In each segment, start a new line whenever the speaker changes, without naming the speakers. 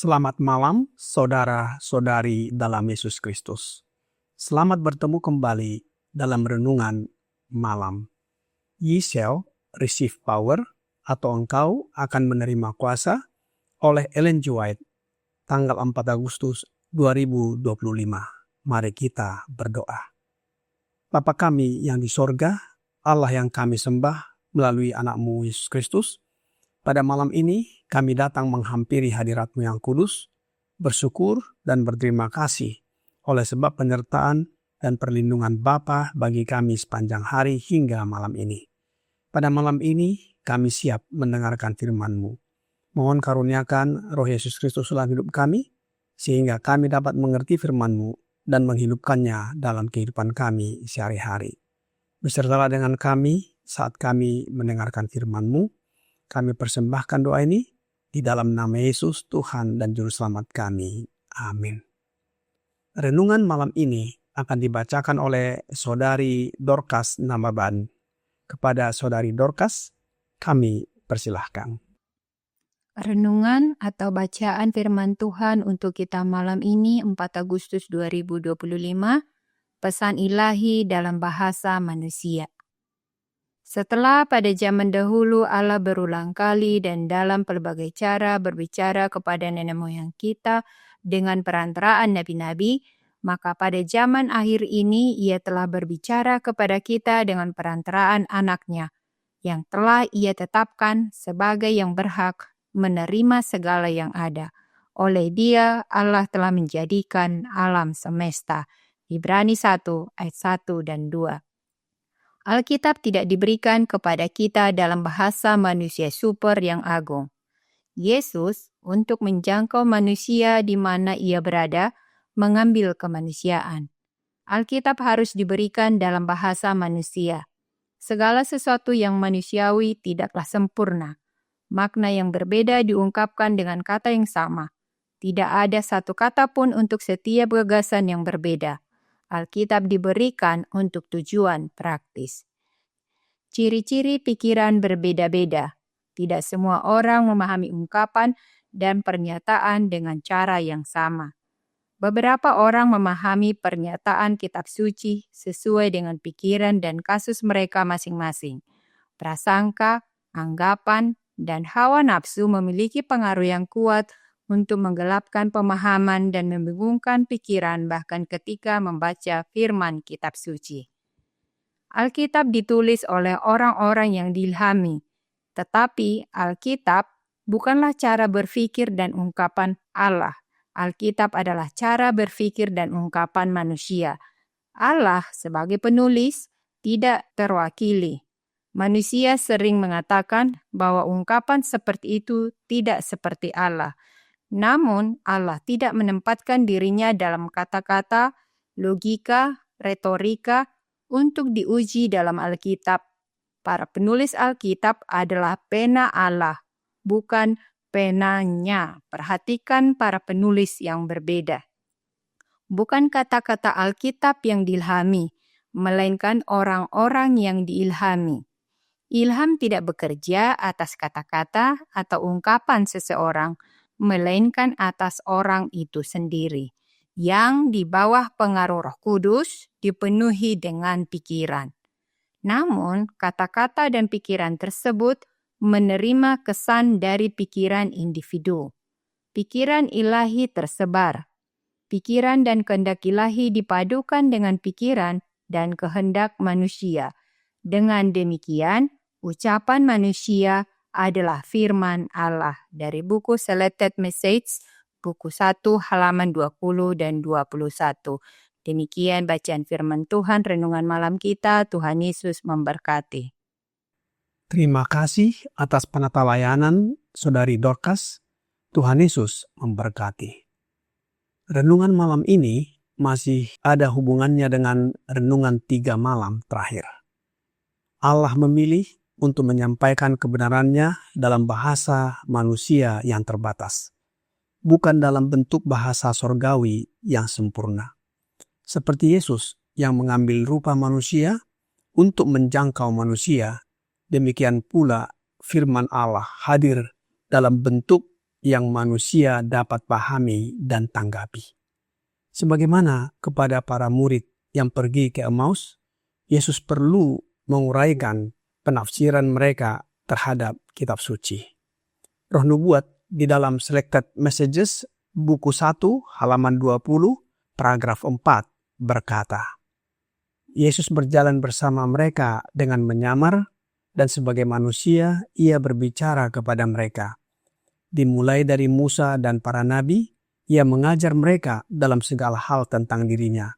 Selamat malam, saudara-saudari dalam Yesus Kristus. Selamat bertemu kembali dalam renungan malam. Ye shall receive power, atau engkau akan menerima kuasa, oleh Ellen G. White, tanggal 4 Agustus 2025. Mari kita berdoa. Bapa kami yang di sorga, Allah yang kami sembah melalui anak-Mu Yesus Kristus, pada malam ini kami datang menghampiri hadirat-Mu yang kudus, bersyukur dan berterima kasih oleh sebab penyertaan dan perlindungan Bapa bagi kami sepanjang hari hingga malam ini. Pada malam ini kami siap mendengarkan firman-Mu. Mohon karuniakan Roh Yesus Kristus dalam hidup kami, sehingga kami dapat mengerti firman-Mu dan menghidupkannya dalam kehidupan kami sehari-hari. Besertalah dengan kami saat kami mendengarkan firman-Mu. Kami persembahkan doa ini di dalam nama Yesus, Tuhan dan Juru Selamat kami. Amin. Renungan malam ini akan dibacakan oleh Saudari Dorcas Namaban. Kepada Saudari Dorcas, kami persilahkan.
Renungan atau bacaan firman Tuhan untuk kita malam ini 4 Agustus 2025, pesan ilahi dalam bahasa manusia. Setelah pada zaman dahulu Allah berulang kali dan dalam pelbagai cara berbicara kepada nenek moyang kita dengan perantaraan nabi-nabi, maka pada zaman akhir ini Ia telah berbicara kepada kita dengan perantaraan anaknya, yang telah Ia tetapkan sebagai yang berhak menerima segala yang ada. Oleh Dia, Allah telah menjadikan alam semesta. Ibrani 1 ayat 1 dan 2. Alkitab tidak diberikan kepada kita dalam bahasa manusia super yang agung. Yesus, untuk menjangkau manusia di mana Ia berada, mengambil kemanusiaan. Alkitab harus diberikan dalam bahasa manusia. Segala sesuatu yang manusiawi tidaklah sempurna. Makna yang berbeda diungkapkan dengan kata yang sama. Tidak ada satu kata pun untuk setiap gagasan yang berbeda. Alkitab diberikan untuk tujuan praktis. Ciri-ciri pikiran berbeda-beda. Tidak semua orang memahami ungkapan dan pernyataan dengan cara yang sama. Beberapa orang memahami pernyataan kitab suci sesuai dengan pikiran dan kasus mereka masing-masing. Prasangka, anggapan, dan hawa nafsu memiliki pengaruh yang kuat untuk menggelapkan pemahaman dan membingungkan pikiran bahkan ketika membaca firman kitab suci. Alkitab ditulis oleh orang-orang yang diilhami, tetapi Alkitab bukanlah cara berpikir dan ungkapan Allah. Alkitab adalah cara berpikir dan ungkapan manusia. Allah sebagai penulis tidak terwakili. Manusia sering mengatakan bahwa ungkapan seperti itu tidak seperti Allah. Namun, Allah tidak menempatkan dirinya dalam kata-kata, logika, retorika untuk diuji dalam Alkitab. Para penulis Alkitab adalah pena Allah, bukan penanya. Perhatikan para penulis yang berbeda. Bukan kata-kata Alkitab yang diilhami, melainkan orang-orang yang diilhami. Ilham tidak bekerja atas kata-kata atau ungkapan seseorang, melainkan atas orang itu sendiri, yang di bawah pengaruh Roh Kudus dipenuhi dengan pikiran. Namun, kata-kata dan pikiran tersebut menerima kesan dari pikiran individu. Pikiran ilahi tersebar. Pikiran dan kehendak ilahi dipadukan dengan pikiran dan kehendak manusia. Dengan demikian, ucapan manusia adalah firman Allah. Dari buku Selected Message, buku 1 halaman 20 dan 21. Demikian bacaan firman Tuhan renungan malam kita. Tuhan Yesus memberkati.
Terima kasih atas penata layanan Saudari Dorcas. Tuhan Yesus memberkati. Renungan malam ini masih ada hubungannya dengan renungan 3 malam terakhir. Allah memilih untuk menyampaikan kebenarannya dalam bahasa manusia yang terbatas, bukan dalam bentuk bahasa sorgawi yang sempurna. Seperti Yesus yang mengambil rupa manusia untuk menjangkau manusia, demikian pula firman Allah hadir dalam bentuk yang manusia dapat pahami dan tanggapi. Sebagaimana kepada para murid yang pergi ke Emmaus, Yesus perlu menguraikan penafsiran mereka terhadap kitab suci. Roh Nubuat di dalam Selected Messages, buku 1, halaman 20, paragraf 4, berkata, Yesus berjalan bersama mereka dengan menyamar, dan sebagai manusia ia berbicara kepada mereka. Dimulai dari Musa dan para nabi, ia mengajar mereka dalam segala hal tentang dirinya,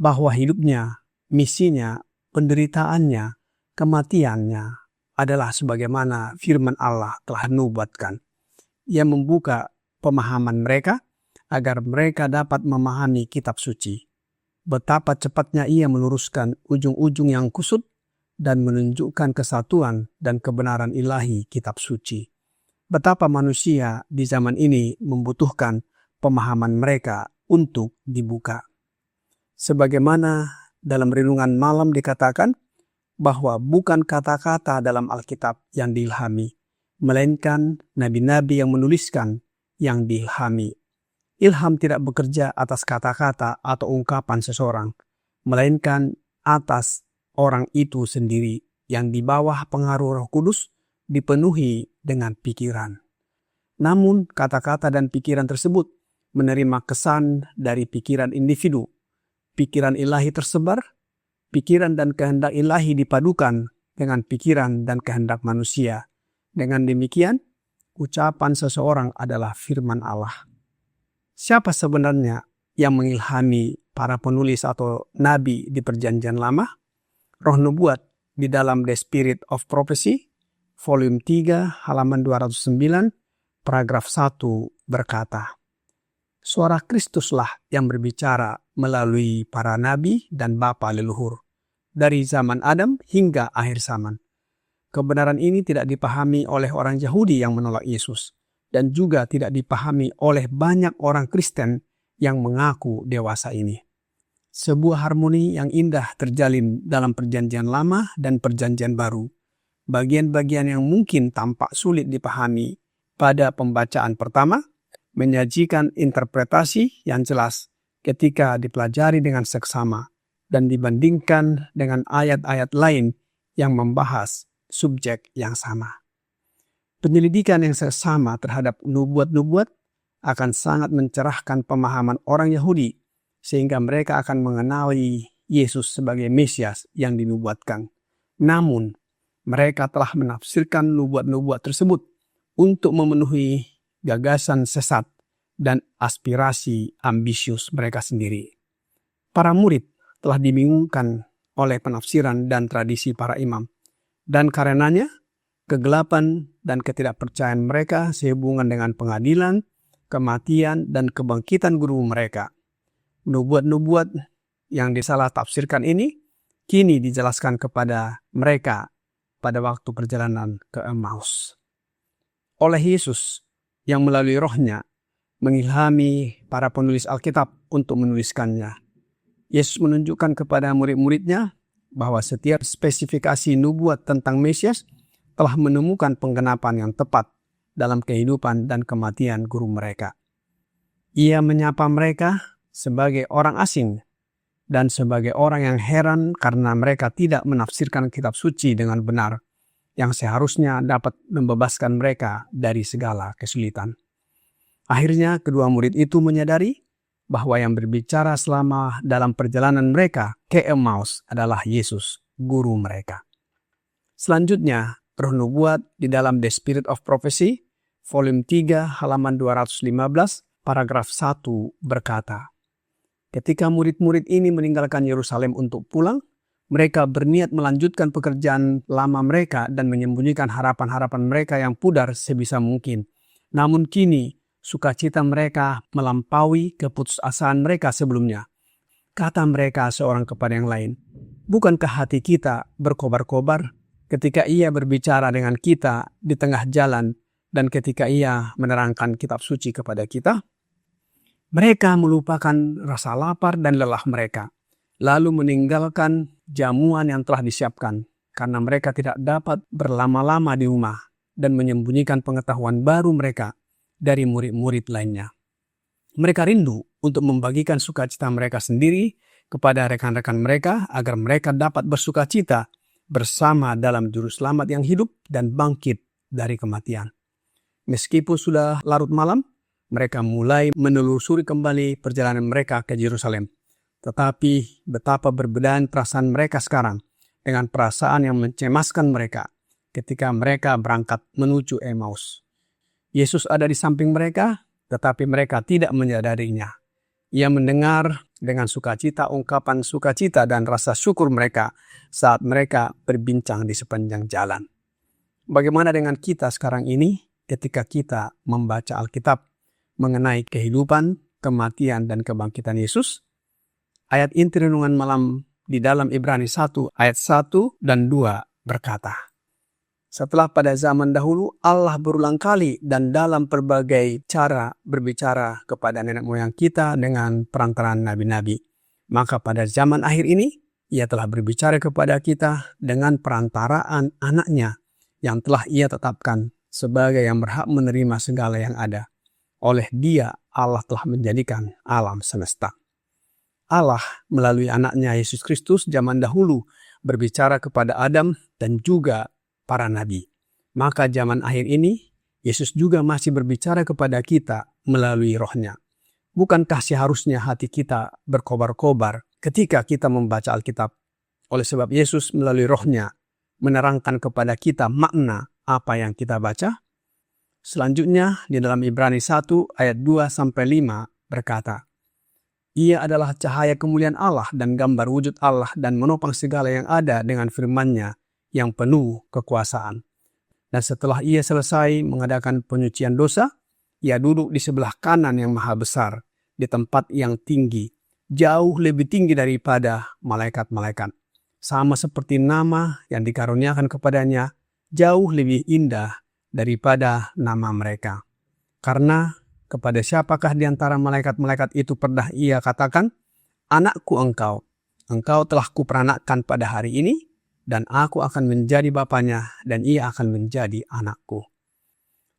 bahwa hidupnya, misinya, penderitaannya, kematiannya adalah sebagaimana firman Allah telah nubuatkan. Ia membuka pemahaman mereka agar mereka dapat memahami kitab suci. Betapa cepatnya ia meluruskan ujung-ujung yang kusut dan menunjukkan kesatuan dan kebenaran ilahi kitab suci. Betapa manusia di zaman ini membutuhkan pemahaman mereka untuk dibuka. Sebagaimana dalam renungan malam dikatakan bahwa bukan kata-kata dalam Alkitab yang diilhami, melainkan nabi-nabi yang menuliskan yang diilhami. Ilham tidak bekerja atas kata-kata atau ungkapan seseorang, melainkan atas orang itu sendiri yang di bawah pengaruh Roh Kudus dipenuhi dengan pikiran. Namun kata-kata dan pikiran tersebut menerima kesan dari pikiran individu. Pikiran ilahi tersebar, pikiran dan kehendak ilahi dipadukan dengan pikiran dan kehendak manusia. Dengan demikian, ucapan seseorang adalah firman Allah. Siapa sebenarnya yang mengilhami para penulis atau nabi di Perjanjian Lama? Roh Nubuat di dalam The Spirit of Prophecy, volume 3, halaman 209, paragraf 1 berkata, Suara Kristuslah yang berbicara melalui para nabi dan bapa leluhur, dari zaman Adam hingga akhir zaman. Kebenaran ini tidak dipahami oleh orang Yahudi yang menolak Yesus, dan juga tidak dipahami oleh banyak orang Kristen yang mengaku dewasa ini. Sebuah harmoni yang indah terjalin dalam Perjanjian Lama dan Perjanjian Baru. Bagian-bagian yang mungkin tampak sulit dipahami pada pembacaan pertama, menyajikan interpretasi yang jelas ketika dipelajari dengan seksama dan dibandingkan dengan ayat-ayat lain yang membahas subjek yang sama. Penyelidikan yang seksama terhadap nubuat-nubuat akan sangat mencerahkan pemahaman orang Yahudi sehingga mereka akan mengenali Yesus sebagai Mesias yang dinubuatkan. Namun, mereka telah menafsirkan nubuat-nubuat tersebut untuk memenuhi gagasan sesat dan aspirasi ambisius mereka sendiri. Para murid telah dibingungkan oleh penafsiran dan tradisi para imam, dan karenanya kegelapan dan ketidakpercayaan mereka sehubungan dengan pengadilan, kematian, dan kebangkitan guru mereka. Nubuat-nubuat yang disalah tafsirkan ini kini dijelaskan kepada mereka pada waktu perjalanan ke Emmaus. Oleh Yesus yang melalui rohnya mengilhami para penulis Alkitab untuk menuliskannya. Yesus menunjukkan kepada murid-muridnya bahwa setiap spesifikasi nubuat tentang Mesias telah menemukan penggenapan yang tepat dalam kehidupan dan kematian guru mereka. Ia menyapa mereka sebagai orang asing dan sebagai orang yang heran karena mereka tidak menafsirkan kitab suci dengan benar, yang seharusnya dapat membebaskan mereka dari segala kesulitan. Akhirnya kedua murid itu menyadari bahwa yang berbicara selama dalam perjalanan mereka ke Emmaus adalah Yesus, guru mereka. Selanjutnya, Roh Nubuat di dalam The Spirit of Prophecy, volume 3, halaman 215, paragraf 1 berkata, ketika murid-murid ini meninggalkan Yerusalem untuk pulang, mereka berniat melanjutkan pekerjaan lama mereka dan menyembunyikan harapan-harapan mereka yang pudar sebisa mungkin. Namun kini, sukacita mereka melampaui keputusasaan mereka sebelumnya. Kata mereka seorang kepada yang lain, bukankah hati kita berkobar-kobar ketika ia berbicara dengan kita di tengah jalan dan ketika ia menerangkan kitab suci kepada kita? Mereka melupakan rasa lapar dan lelah mereka, lalu meninggalkan jamuan yang telah disiapkan karena mereka tidak dapat berlama-lama di rumah dan menyembunyikan pengetahuan baru mereka dari murid-murid lainnya. Mereka rindu untuk membagikan sukacita mereka sendiri kepada rekan-rekan mereka agar mereka dapat bersukacita bersama dalam Juru Selamat yang hidup dan bangkit dari kematian. Meskipun sudah larut malam, mereka mulai menelusuri kembali perjalanan mereka ke Yerusalem. Tetapi betapa berbedaan perasaan mereka sekarang dengan perasaan yang mencemaskan mereka ketika mereka berangkat menuju Emmaus. Yesus ada di samping mereka, tetapi mereka tidak menyadarinya. Ia mendengar dengan sukacita ungkapan sukacita dan rasa syukur mereka saat mereka berbincang di sepanjang jalan. Bagaimana dengan kita sekarang ini ketika kita membaca Alkitab mengenai kehidupan, kematian, dan kebangkitan Yesus? Ayat inti renungan malam di dalam Ibrani 1 ayat 1 dan 2 berkata, setelah pada zaman dahulu Allah berulang kali dan dalam berbagai cara berbicara kepada nenek moyang kita dengan perantaraan nabi-nabi. Maka pada zaman akhir ini Ia telah berbicara kepada kita dengan perantaraan anaknya yang telah Ia tetapkan sebagai yang berhak menerima segala yang ada. Oleh Dia Allah telah menjadikan alam semesta. Allah melalui anaknya Yesus Kristus zaman dahulu berbicara kepada Adam dan juga para nabi. Maka zaman akhir ini, Yesus juga masih berbicara kepada kita melalui Roh-Nya. Bukankah seharusnya hati kita berkobar-kobar ketika kita membaca Alkitab? Oleh sebab Yesus melalui Roh-Nya menerangkan kepada kita makna apa yang kita baca. Selanjutnya di dalam Ibrani 1 ayat 2-5 berkata, Ia adalah cahaya kemuliaan Allah dan gambar wujud Allah dan menopang segala yang ada dengan firman-Nya yang penuh kekuasaan. Dan setelah Ia selesai mengadakan penyucian dosa, Ia duduk di sebelah kanan yang maha besar, di tempat yang tinggi, jauh lebih tinggi daripada malaikat-malaikat. Sama seperti nama yang dikaruniakan kepadanya, jauh lebih indah daripada nama mereka. Karena kepada siapakah di antara malaikat-malaikat itu pernah Ia katakan, Anakku engkau telah kuperanakkan pada hari ini, dan aku akan menjadi bapanya dan ia akan menjadi anakku.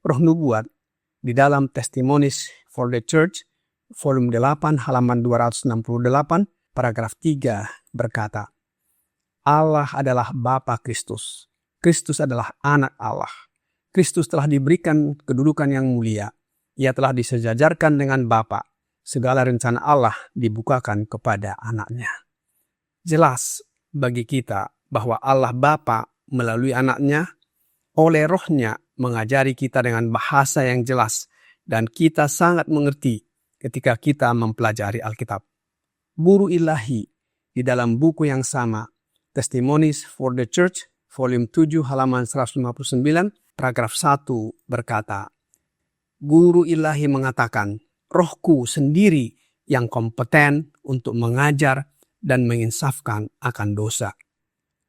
Roh Nubuat di dalam Testimonies for the Church, volume 8, halaman 268, paragraf 3 berkata, Allah adalah Bapa Kristus. Kristus adalah anak Allah. Kristus telah diberikan kedudukan yang mulia. Ia telah disejajarkan dengan Bapa. Segala rencana Allah dibukakan kepada anaknya. Jelas bagi kita bahwa Allah Bapa melalui anaknya, oleh Roh-Nya mengajari kita dengan bahasa yang jelas dan kita sangat mengerti ketika kita mempelajari Alkitab. Guru ilahi di dalam buku yang sama, Testimonies for the Church, volume 7, halaman 159, paragraf 1 berkata, Guru ilahi mengatakan, Rohku sendiri yang kompeten untuk mengajar dan menginsafkan akan dosa.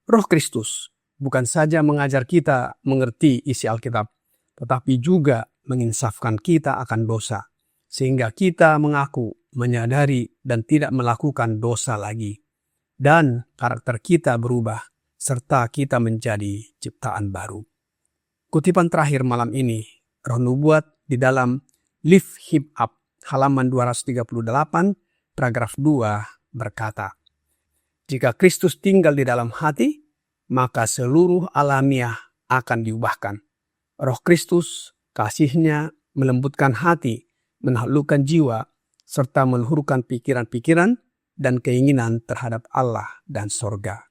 Roh Kristus bukan saja mengajar kita mengerti isi Alkitab, tetapi juga menginsafkan kita akan dosa, sehingga kita mengaku, menyadari, dan tidak melakukan dosa lagi. Dan karakter kita berubah, serta kita menjadi ciptaan baru. Kutipan terakhir malam ini, Roh Nubuat di dalam Lift Him Up, halaman 238, paragraf 2 berkata, Jika Kristus tinggal di dalam hati, maka seluruh alamiah akan diubahkan. Roh Kristus, kasih-Nya melembutkan hati, menaklukkan jiwa, serta meluhurkan pikiran-pikiran dan keinginan terhadap Allah dan sorga.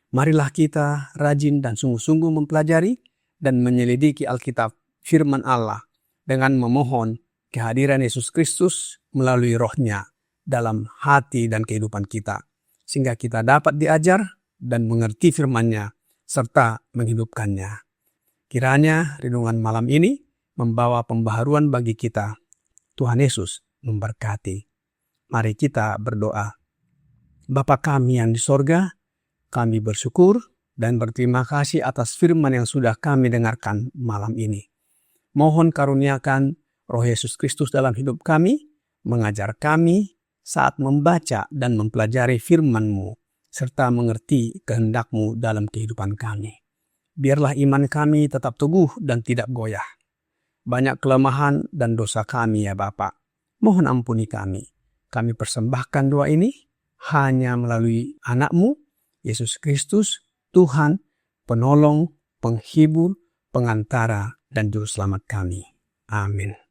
Marilah kita rajin dan sungguh-sungguh mempelajari dan menyelidiki Alkitab firman Allah dengan memohon kehadiran Yesus Kristus melalui Roh-Nya dalam hati dan kehidupan kita, sehingga kita dapat diajar dan mengerti firman-Nya serta menghidupkannya. Kiranya renungan malam ini membawa pembaharuan bagi kita. Tuhan Yesus memberkati. Mari kita berdoa. Bapa kami yang di sorga, kami bersyukur dan berterima kasih atas firman yang sudah kami dengarkan malam ini. Mohon karuniakan Roh Yesus Kristus dalam hidup kami, mengajar kami saat membaca dan mempelajari firman-Mu, serta mengerti kehendak-Mu dalam kehidupan kami. Biarlah iman kami tetap teguh dan tidak goyah. Banyak kelemahan dan dosa kami ya Bapa. Mohon ampuni kami. Kami persembahkan doa ini hanya melalui anak-Mu, Yesus Kristus, Tuhan, penolong, penghibur, pengantara, dan juru selamat kami. Amin.